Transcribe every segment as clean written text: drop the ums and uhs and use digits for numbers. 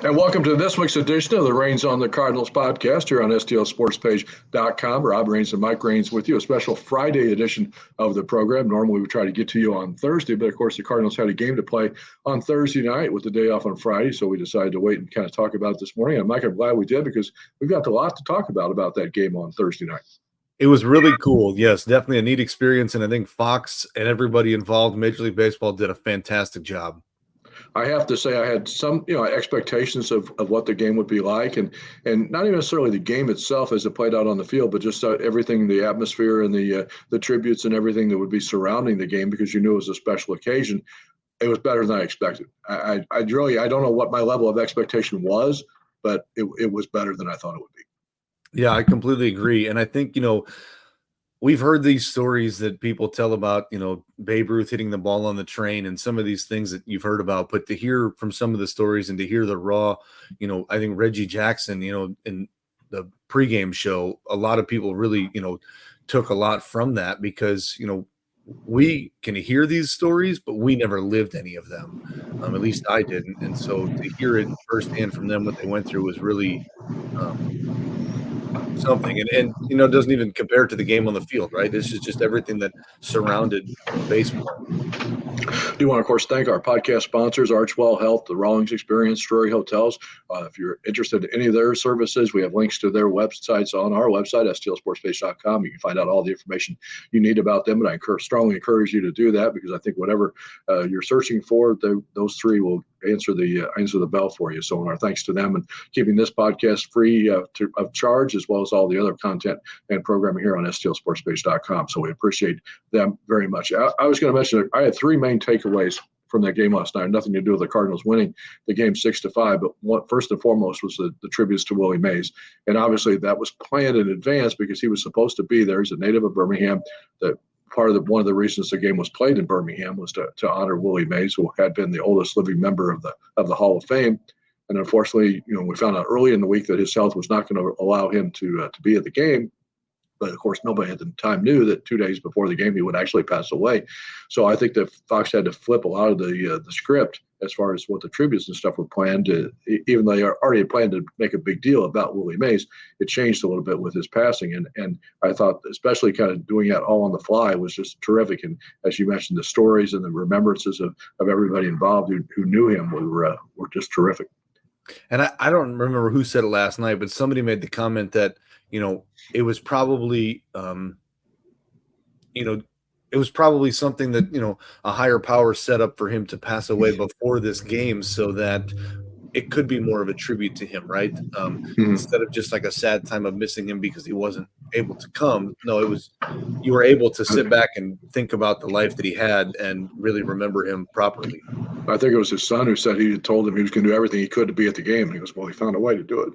And welcome to this week's edition of the Reigns on the Cardinals podcast here on STLSportsPage.com. Rob Reigns and Mike Reigns with you, a special Friday edition of the program. Normally we try to get to you on Thursday, but of course the Cardinals had a game to play on Thursday night with the day off on Friday, so we decided to wait and kind of talk about it this morning. And Mike, I'm glad we did because we've got a lot to talk about that game on Thursday night. It was really cool. Yes, definitely a neat experience, and I think Fox and everybody involved in Major League Baseball did a fantastic job. I have to say I had some, expectations of what the game would be like, and not even necessarily the game itself as it played out on the field, but just everything, the atmosphere and the tributes and everything that would be surrounding the game, because you knew it was a special occasion. It was better than I expected. I don't know what my level of expectation was, but it was better than I thought it would be. Yeah, I completely agree, and I think we've heard these stories that people tell about, Babe Ruth hitting the ball on the train and some of these things that you've heard about. But to hear from some of the stories and to hear the raw, I think Reggie Jackson, in the pregame show, a lot of people really, took a lot from that because, we can hear these stories, but we never lived any of them. At least I didn't. And so to hear it firsthand from them, what they went through was really something, and it doesn't even compare to the game on the field, right? This is just everything that surrounded baseball. Do want to, of course, thank our podcast sponsors, Archwell Health, the Rawlings Experience, Drury Hotels. If you're interested in any of their services, we have links to their websites on our website, stlsportspage.com. You can find out all the information you need about them, and I strongly encourage you to do that because I think whatever you're searching for, those three will answer the bell for you. So our thanks to them and keeping this podcast free of charge, as well as all the other content and programming here on stlsportspage.com. So we appreciate them very much. I was going to mention I had three main takeaways from that game last night. Nothing to do with the Cardinals winning the game 6-5, but first and foremost was the tributes to Willie Mays. And obviously that was planned in advance because he was supposed to be there. He's a native of Birmingham. One of the reasons the game was played in Birmingham was to honor Willie Mays, who had been the oldest living member of the Hall of Fame. And unfortunately, we found out early in the week that his health was not going to allow him to be at the game. But of course, nobody at the time knew that 2 days before the game he would actually pass away. So I think that Fox had to flip a lot of the script as far as what the tributes and stuff were planned to. Even though they already planned to make a big deal about Willie Mays, it changed a little bit with his passing. And I thought, especially kind of doing that all on the fly, was just terrific. And as you mentioned, the stories and the remembrances of everybody involved who knew him were just terrific. And I don't remember who said it last night, but somebody made the comment that it was probably, it was probably something that, a higher power set up for him to pass away before this game so that it could be more of a tribute to him, right? Instead of just like a sad time of missing him because he wasn't able to come. No, it was you were able to sit back and think about the life that he had and really remember him properly. I think it was his son who said he had told him he was going to do everything he could to be at the game. And he goes, well, he found a way to do it.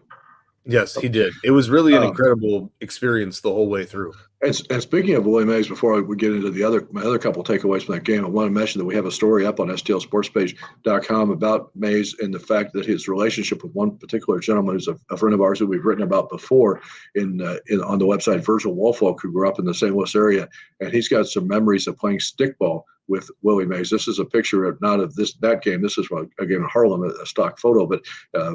Yes, he did. It was really an incredible experience the whole way through. And speaking of Willie Mays, before we get into my other couple of takeaways from that game, I want to mention that we have a story up on stlsportspage.com about Mays and the fact that his relationship with one particular gentleman who's a friend of ours who we've written about before on the website, Virgil Woolfolk, who grew up in the St. Louis area, and he's got some memories of playing stickball with Willie Mays. This is a picture not of that game. This is a game in Harlem, a stock photo. But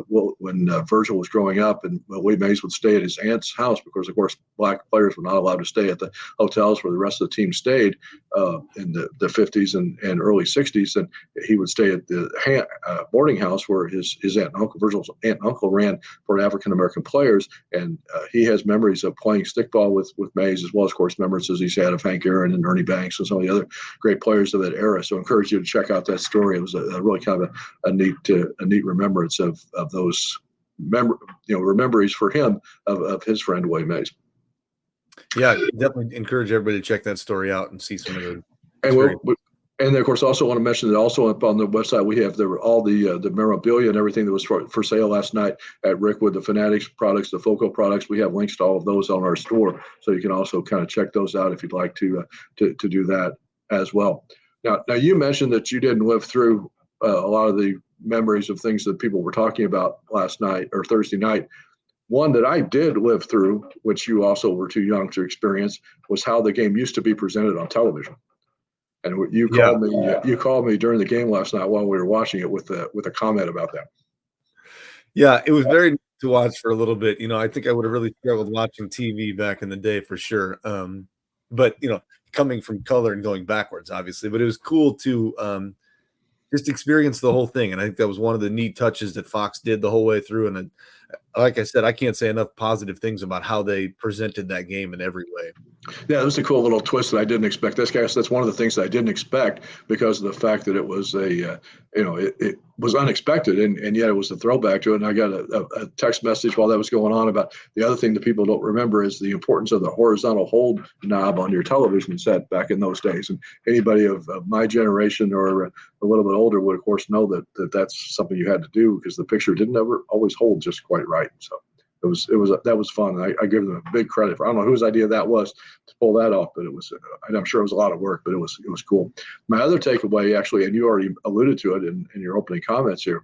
when Virgil was growing up, and Willie Mays would stay at his aunt's house because, of course, black players were not allowed to stay at the hotels where the rest of the team stayed in the 50s and early 60s. And he would stay at the boarding house where his aunt and uncle, Virgil's aunt and uncle, ran for African-American players. And he has memories of playing stickball with Mays, as well as, of course, memories he's had of Hank Aaron and Ernie Banks and some of the other great players of that era. So I encourage you to check out that story. It was a really kind of a neat remembrance of those memories for him of his friend Willie Mays. Yeah, definitely encourage everybody to check that story out and see some of the. And of course, also want to mention that also up on the website we have all the memorabilia and everything that was for sale last night at Rickwood, the Fanatics products, the Foco products. We have links to all of those on our store, so you can also kind of check those out if you'd like to do that as well. Now you mentioned that you didn't live through a lot of the memories of things that people were talking about last night or Thursday night. One that I did live through, which you also were too young to experience, was how the game used to be presented on television. And you called me during the game last night while we were watching it with a comment about that. Yeah, it was very neat to watch for a little bit. I think I would have really struggled watching TV back in the day for sure. But coming from color and going backwards, obviously. But it was cool to just experience the whole thing. And I think that was one of the neat touches that Fox did the whole way through. And like I said, I can't say enough positive things about how they presented that game in every way. Yeah, it was a cool little twist that I didn't expect. That's one of the things that I didn't expect because of the fact that it was it was unexpected, and yet it was a throwback to it. And I got a text message while that was going on about the other thing that people don't remember is the importance of the horizontal hold knob on your television set back in those days. And anybody of my generation or a little bit older would, of course, know that's something you had to do because the picture didn't ever always hold just quite right. So that was fun. I give them a big credit for. I don't know whose idea that was to pull that off, but it was. I'm sure it was a lot of work, but it was cool. My other takeaway, actually, and you already alluded to it in your opening comments here,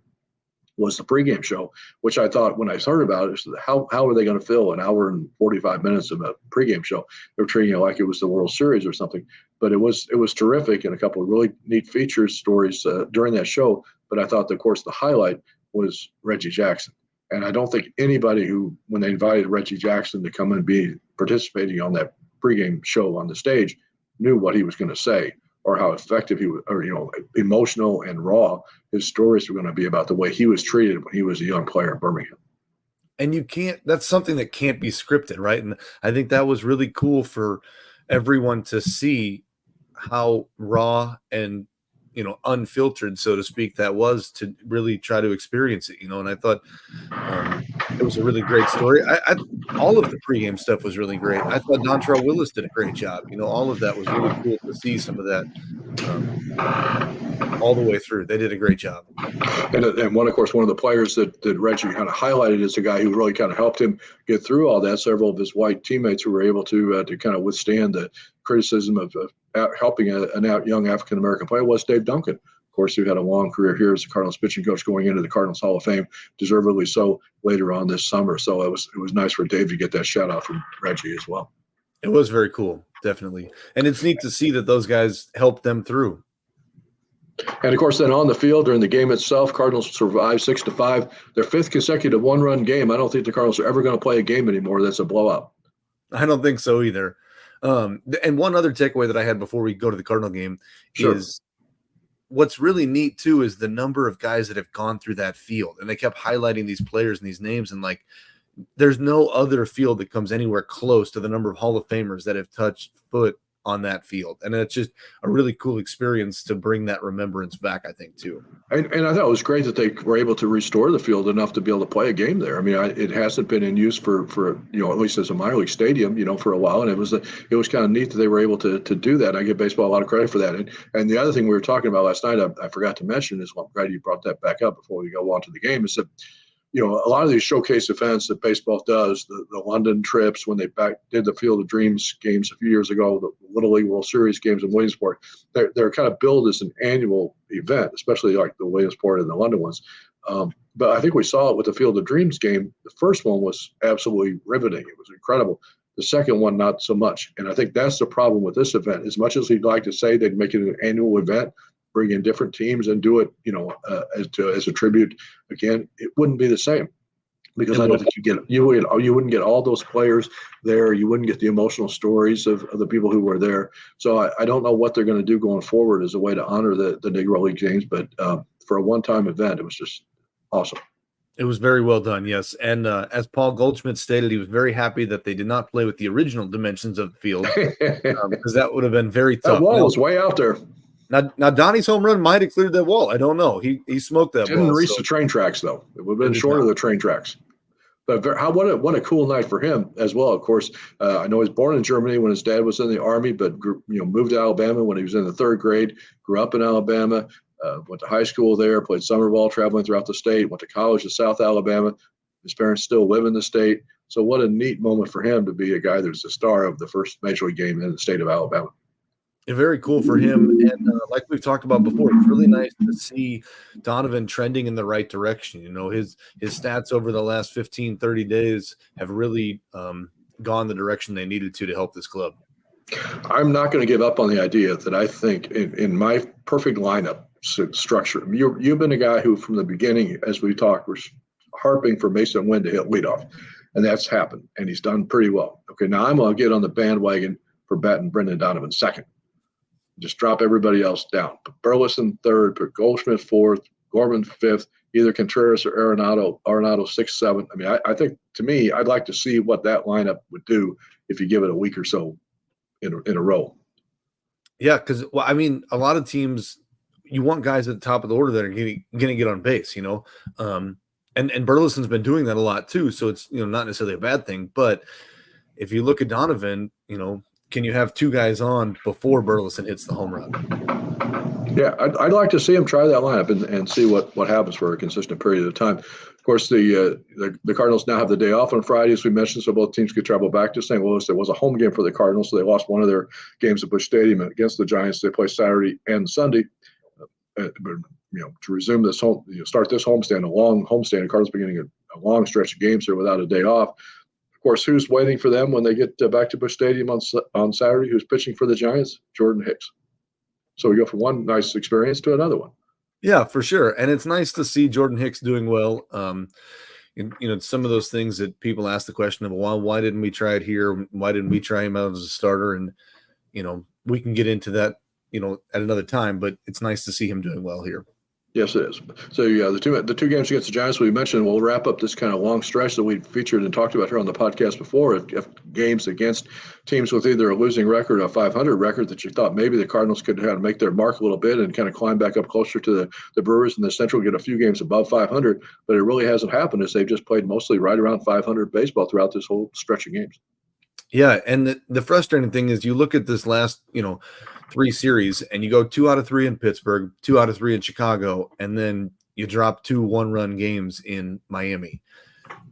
was the pregame show, which I thought when I heard about it, is how are they going to fill an hour and 45 minutes of a pregame show? They're treating it like it was the World Series or something, but it was terrific and a couple of really neat features stories during that show. But I thought, of course, the highlight was Reggie Jackson. And I don't think anybody who, when they invited Reggie Jackson to come and be participating on that pregame show on the stage, knew what he was going to say or how effective he was, or emotional and raw his stories were going to be about the way he was treated when he was a young player in Birmingham. And that's something that can't be scripted, right? And I think that was really cool for everyone to see how raw and unfiltered, so to speak, that was to really try to experience it, and I thought it was a really great story. All of the pregame stuff was really great. I thought Dontrell Willis did a great job. All of that was really cool to see some of that all the way through. They did a great job. And of course, one of the players that Reggie kind of highlighted is a guy who really kind of helped him get through all that. Several of his white teammates who were able to kind of withstand the criticism of helping a young African American player was Dave Duncan. Of course, who had a long career here as a Cardinals pitching coach, going into the Cardinals Hall of Fame, deservedly so, later on this summer. So it was nice for Dave to get that shout out from Reggie as well. It was very cool, definitely, and it's neat to see that those guys helped them through. And of course, then on the field during the game itself, Cardinals survived 6-5, their fifth consecutive one-run game. I don't think the Cardinals are ever going to play a game anymore that's a blowout. I don't think so either. And one other takeaway that I had before we go to the Cardinal game is what's really neat too is the number of guys that have gone through that field, and they kept highlighting these players and these names, and there's no other field that comes anywhere close to the number of Hall of Famers that have touched foot on that field. And it's just a really cool experience to bring that remembrance back, I think, too. And I thought it was great that they were able to restore the field enough to be able to play a game there. I mean, it hasn't been in use for at least as a minor league stadium, for a while. And it was kind of neat that they were able to do that. I give baseball a lot of credit for that. And the other thing we were talking about last night, I forgot to mention is, well, I'm glad you brought that back up before we go on to the game, is that a lot of these showcase events that baseball does, the London trips, when they did the Field of Dreams games a few years ago, the Little League World Series games in Williamsport, they're kind of billed as an annual event, especially like the Williamsport and the London ones. But I think we saw it with the Field of Dreams game. The first one was absolutely riveting. It was incredible. The second one, not so much. And I think that's the problem with this event. As much as we'd like to say they'd make it an annual event, bring in different teams and do it, as a tribute. Again, it wouldn't be the same because I don't think you wouldn't get all those players there. You wouldn't get the emotional stories of the people who were there. So I don't know what they're going to do going forward as a way to honor the Negro League games. But for a one-time event, it was just awesome. It was very well done, yes. And as Paul Goldschmidt stated, he was very happy that they did not play with the original dimensions of the field because that would have been very tough. That wall was way out there. Now Donnie's home run might have cleared that wall. I don't know. He smoked that ball. Didn't reach the train tracks, though. It would have been short of the train tracks. But what a cool night for him as well. Of course, I know he was born in Germany when his dad was in the Army, but moved to Alabama when he was in the third grade, grew up in Alabama, went to high school there, played summer ball traveling throughout the state, went to college in South Alabama. His parents still live in the state. So what a neat moment for him to be a guy that's the star of the first Major League game in the state of Alabama. Very cool for him. And like we've talked about before, it's really nice to see Donovan trending in the right direction. His stats over the last 15, 30 days have really gone the direction they needed to help this club. I'm not going to give up on the idea that I think in my perfect lineup structure, you've been a guy who from the beginning, as we talked, was harping for Mason Wynn to hit leadoff, and that's happened, and he's done pretty well. Okay, now I'm going to get on the bandwagon for betting Brendan Donovan second. Just drop everybody else down. Put Burleson third, put Goldschmidt fourth, Gorman fifth, either Contreras or Arenado 6, 7. I mean, I think, to me, I'd like to see what that lineup would do if you give it a week or so in a row. Yeah, because, well, I mean, a lot of teams, you want guys at the top of the order that are going to get on base, you know. And Burleson's been doing that a lot too, so it's, you know, not necessarily a bad thing. But if you look at Donovan, you know, can you have two guys on before Burleson hits the home run? Yeah, I'd like to see him try that lineup and see what happens for a consistent period of time. Of course, the Cardinals now have the day off on Friday, as we mentioned, so both teams could travel back to St. Louis. There was a home game for the Cardinals, so they lost one of their games at Busch Stadium against the Giants. They play Saturday and Sunday. But, you know, to resume this start this homestand, a long homestand, the Cardinals beginning a long stretch of games here without a day off. Of course, who's waiting for them when they get back to Busch Stadium on Saturday? Who's pitching for the Giants? Jordan Hicks. So we go from one nice experience to another one. Yeah, for sure. And it's nice to see Jordan Hicks doing well. You know, some of those things that people ask the question of, well, why didn't we try it here? Why didn't we try him out as a starter? And, you know, we can get into that, you know, at another time, but it's nice to see him doing well here. Yes, it is. So, yeah, the two games against the Giants we mentioned, we'll wrap up this kind of long stretch that we featured and talked about here on the podcast before. If games against teams with either a losing record or a 500 record that you thought maybe the Cardinals could kind of make their mark a little bit and kind of climb back up closer to the Brewers in the Central, get a few games above 500, but it really hasn't happened as they've just played mostly right around 500 baseball throughout this whole stretch of games. Yeah, and the frustrating thing is you look at this last, you know, 3 series and you go 2 out of 3 in Pittsburgh, 2 out of 3 in Chicago, and then you drop 2 one-run games in Miami.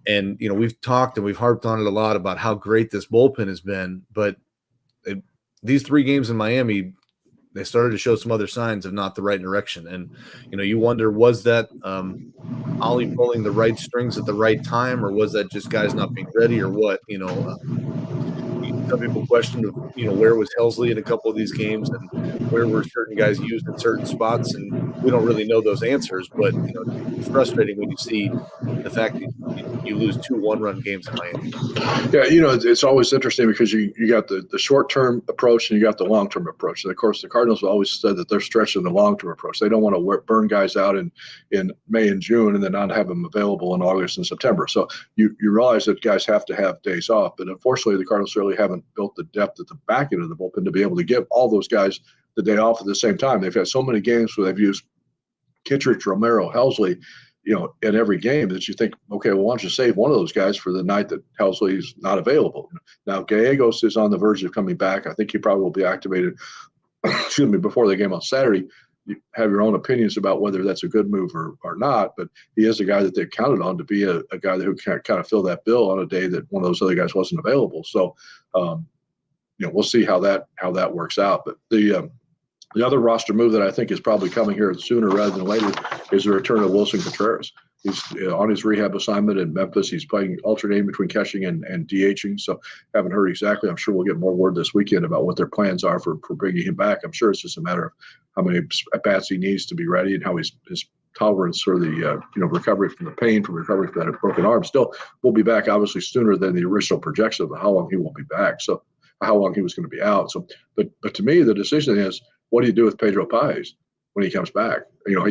And, you know, we've talked and we've harped on it a lot about how great this bullpen has been, but these 3 games in Miami, they started to show some other signs of not the right direction. And, you know, you wonder, was that Ollie pulling the right strings at the right time, or was that just guys not being ready, or what? You know, some people questioned, you know, where was Helsley in a couple of these games and where were certain guys used in certain spots, and we don't really know those answers. But, you know, it's frustrating when you see the fact that you lose 2 one-run games in Miami. Yeah, you know, it's always interesting because you got the short-term approach and you got the long-term approach. And, of course, the Cardinals have always said that they're stretching the long-term approach. They don't want to burn guys out in May and June and then not have them available in August and September. So you realize that guys have to have days off. But unfortunately, the Cardinals really haven't built the depth at the back end of the bullpen to be able to give all those guys the day off at the same time. They've had so many games where they've used Kittredge, Romero, Helsley, you know, in every game that you think, okay, well, why don't you save one of those guys for the night that Helsley is not available? Now, Gallegos is on the verge of coming back. I think he probably will be activated, before the game on Saturday. You have your own opinions about whether that's a good move or not, but he is a guy that they counted on to be a guy who can kind of fill that bill on a day that one of those other guys wasn't available. So, you know, we'll see how that works out. But the other roster move that I think is probably coming here sooner rather than later is the return of Wilson Contreras. He's on his rehab assignment in Memphis. He's playing alternating between catching and DHing. So haven't heard exactly. I'm sure we'll get more word this weekend about what their plans are for bringing him back. I'm sure it's just a matter of how many at-bats he needs to be ready and how his tolerance for the recovery from the pain, from recovery from that broken arm. Still, will be back obviously sooner than the original projection of how long he will be back. So how long he was going to be out. So, but to me, the decision is, what do you do with Pedro Paez when he comes back? You know,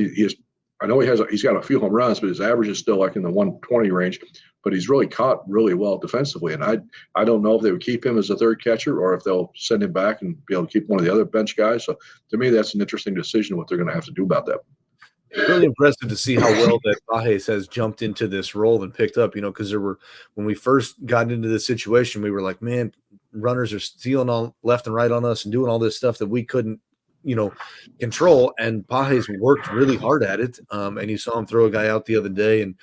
I know he's got a few home runs, but his average is still like in the 120 range. But he's really caught really well defensively, and I don't know if they would keep him as a third catcher or if they'll send him back and be able to keep one of the other bench guys. So to me, that's an interesting decision what they're going to have to do about that. Really impressive to see how well that Paez has jumped into this role and picked up, you know, because when we first got into this situation, we were like, man, runners are stealing all left and right on us and doing all this stuff that we couldn't, you know, control. And Pages worked really hard at it. And you saw him throw a guy out the other day, and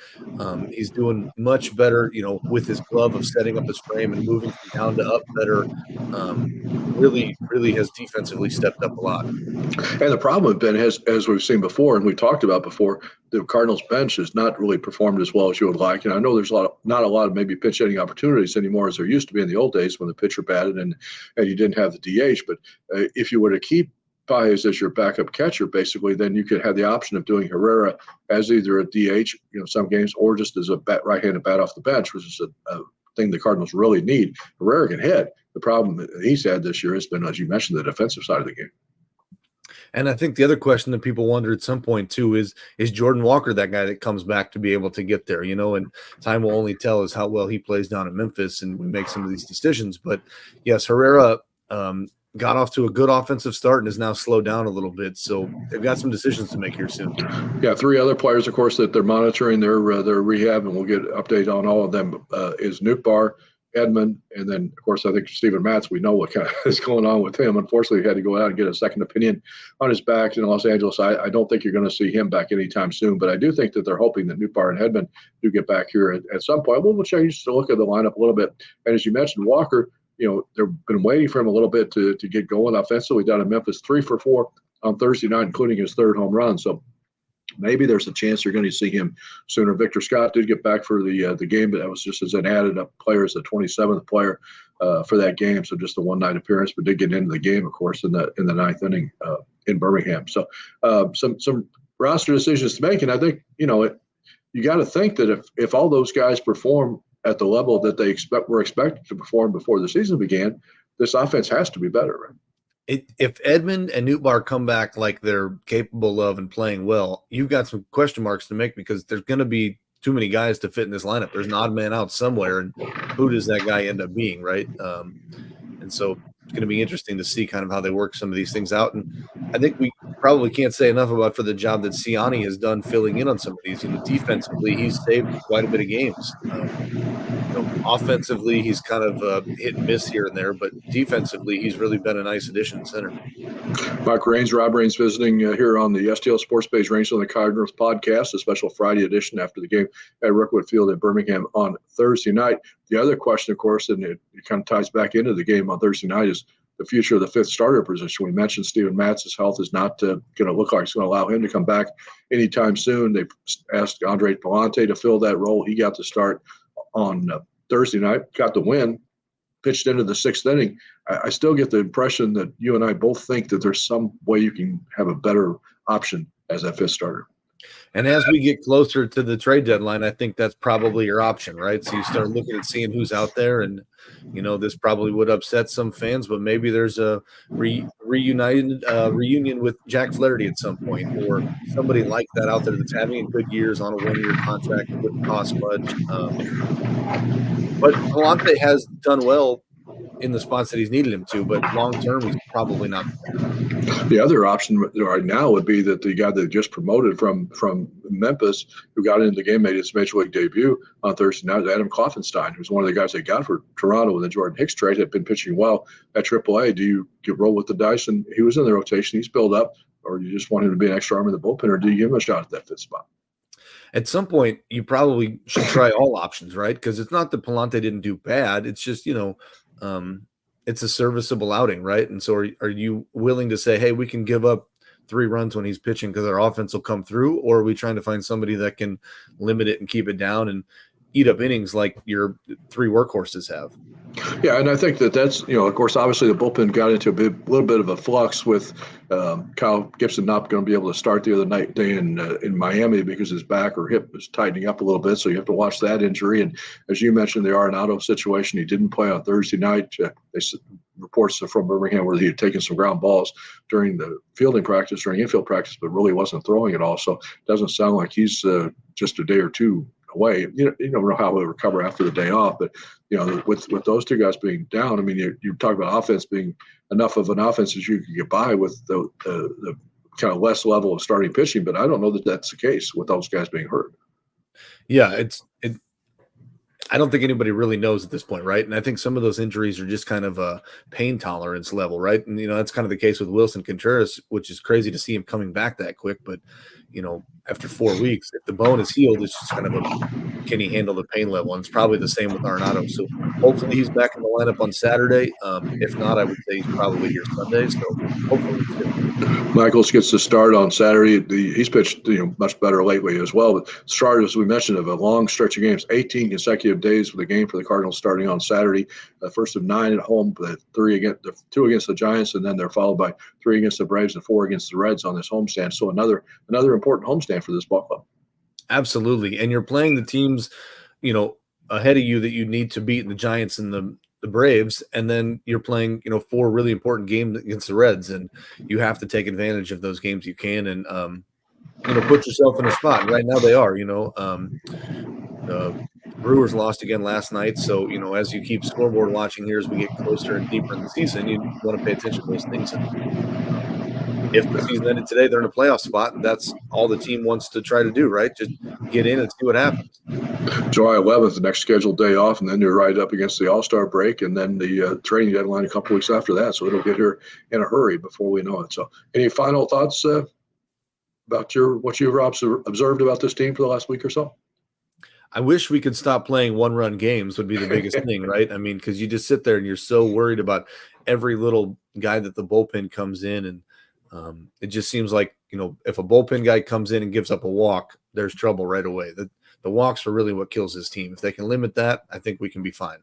he's doing much better, you know, with his glove of setting up his frame and moving from down to up better. Really has defensively stepped up a lot. And the problem has been, as we've seen before and we talked about before, the Cardinals bench has not really performed as well as you would like. And I know there's not a lot of maybe pitch hitting opportunities anymore as there used to be in the old days when the pitcher batted and you didn't have the DH. But if you were to keep Paez as your backup catcher, basically, then you could have the option of doing Herrera as either a DH, some games, or just as a right-handed bat off the bench, which is a thing the Cardinals really need. Herrera can hit. The problem that he's had this year has been, as you mentioned, the defensive side of the game. And I think the other question that people wonder at some point too is Jordan Walker that guy that comes back to be able to get there, and time will only tell us how well he plays down in Memphis and we make some of these decisions. But yes, Herrera got off to a good offensive start and is now slowed down a little bit. So they've got some decisions to make here soon. Yeah, three other players, of course, that they're monitoring their rehab, and we'll get an update on all of them, is Nootbaar, Edman, and then, of course, I think Steven Matz, we know what kind of is going on with him. Unfortunately, he had to go out and get a second opinion on his back in Los Angeles. I don't think you're going to see him back anytime soon, but I do think that they're hoping that Nootbaar and Edman do get back here at some point. We'll change to look at the lineup a little bit. And as you mentioned, Walker, they've been waiting for him a little bit to get going offensively down in Memphis, 3 for 4 on Thursday night, including his third home run. So maybe there's a chance you're going to see him sooner. Victor Scott did get back for the game, but that was just as an added up player, as the 27th player for that game. So just a one-night appearance, but did get into the game, of course, in the ninth inning in Birmingham. So some roster decisions to make, and I think you got to think that if all those guys perform at the level that they were expected to perform before the season began, this offense has to be better, right? If Edman and Nootbaar come back like they're capable of and playing well, you've got some question marks to make because there's going to be too many guys to fit in this lineup. There's an odd man out somewhere, and who does that guy end up being, right? And so it's going to be interesting to see kind of how they work some of these things out. And I think we probably can't say enough about for the job that Siani has done filling in on some of these. Defensively, he's saved quite a bit of games. Offensively, he's kind of hit and miss here and there, but defensively, he's really been a nice addition in center. Mike Raines, Rob Raines visiting here on the STL Sports Page Range on the Cardinals podcast, a special Friday edition after the game at Rookwood Field in Birmingham on Thursday night. The other question, of course, and it kind of ties back into the game on Thursday night, is the future of the fifth starter position. We mentioned Steven Matz's health is not going to look like it's going to allow him to come back anytime soon. They asked Andre Palante to fill that role. He got the start on Thursday night, got the win, pitched into the sixth inning. I still get the impression that you and I both think that there's some way you can have a better option as that fifth starter. And as we get closer to the trade deadline, I think that's probably your option, right? So you start looking at seeing who's out there, and this probably would upset some fans, but maybe there's a reunion with Jack Flaherty at some point, or somebody like that out there that's having good years on a one-year contract that wouldn't cost much. But Palante has done well in the spots that he's needed him to, but long-term, he's probably not. The other option right now would be that the guy that just promoted from Memphis, who got into the game, made his Major League debut on Thursday night, Adam Kloffenstein, who's one of the guys they got for Toronto with the Jordan Hicks trade, had been pitching well at AAA. Do you roll with the dice? And he was in the rotation. He's built up, or you just want him to be an extra arm in the bullpen, or do you give him a shot at that fifth spot? At some point, you probably should try all options, right? Because it's not that Palante didn't do bad. It's just, it's a serviceable outing, right? And so are you willing to say, hey, we can give up 3 runs when he's pitching because our offense will come through, or are we trying to find somebody that can limit it and keep it down and eat up innings like your 3 workhorses have? Yeah, and I think that's, of course, obviously the bullpen got into a little bit of a flux with Kyle Gibson not going to be able to start the other day in Miami because his back or hip is tightening up a little bit. So you have to watch that injury. And as you mentioned, the Arenado situation, he didn't play on Thursday night. Reports from Birmingham where he had taken some ground balls during the fielding practice, during infield practice, but really wasn't throwing at all. So it doesn't sound like he's just a day or two away. You never know how he'll recover after the day off, but with those two guys being down, I mean, you talk about offense being enough of an offense as you can get by with the kind of less level of starting pitching, but I don't know that that's the case with those guys being hurt. Yeah, I don't think anybody really knows at this point, right? And I think some of those injuries are just kind of a pain tolerance level, right? And that's kind of the case with Wilson Contreras, which is crazy to see him coming back that quick, but after 4 weeks, if the bone is healed, it's just kind of can he handle the pain level? And it's probably the same with Arenado. So hopefully he's back in the lineup on Saturday. If not, I would say he's probably here Sunday. So hopefully Michaels gets the start on Saturday. He's pitched much better lately as well. But started, as we mentioned, of a long stretch of games, 18 consecutive days with a game for the Cardinals starting on Saturday. First of 9 at home, the 2 against the Giants, and then they're followed by 3 against the Braves and 4 against the Reds on this homestand. So another important homestand for this ball club. Absolutely, and you're playing the teams, ahead of you that you need to beat, the Giants and the Braves, and then you're playing, 4 really important games against the Reds, and you have to take advantage of those games you can, and put yourself in a spot. And right now they are. The Brewers lost again last night, so as you keep scoreboard watching here as we get closer and deeper in the season, you want to pay attention to those things. And if the season ended today, they're in a playoff spot, and that's all the team wants to try to do, right? Just get in and see what happens. July 11th, the next scheduled day off, and then you're right up against the All-Star break, and then the training deadline a couple weeks after that. So it'll get here in a hurry before we know it. So, any final thoughts about what you've observed about this team for the last week or so? I wish we could stop playing one-run games would be the biggest thing, right? I mean, because you just sit there and you're so worried about every little guy that the bullpen comes in, and it just seems like, if a bullpen guy comes in and gives up a walk, there's trouble right away. The walks are really what kills his team. If they can limit that, I think we can be fine.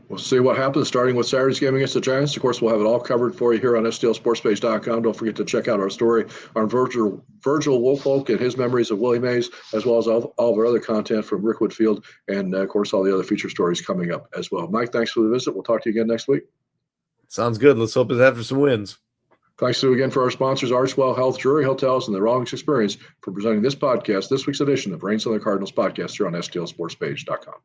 We'll see what happens starting with Saturday's game against the Giants. Of course, we'll have it all covered for you here on stlsportspage.com. Don't forget to check out our story on Virgil Woolfolk and his memories of Willie Mays, as well as all of our other content from Rick Whitfield, and, of course, all the other feature stories coming up as well. Mike, thanks for the visit. We'll talk to you again next week. Sounds good. Let's hope it's after some wins. Thanks to again for our sponsors, Archwell Health, Drury Hotels, and the Rawlings Experience for presenting this podcast, this week's edition of Reigns on the Cardinals podcast here on stlsportspage.com.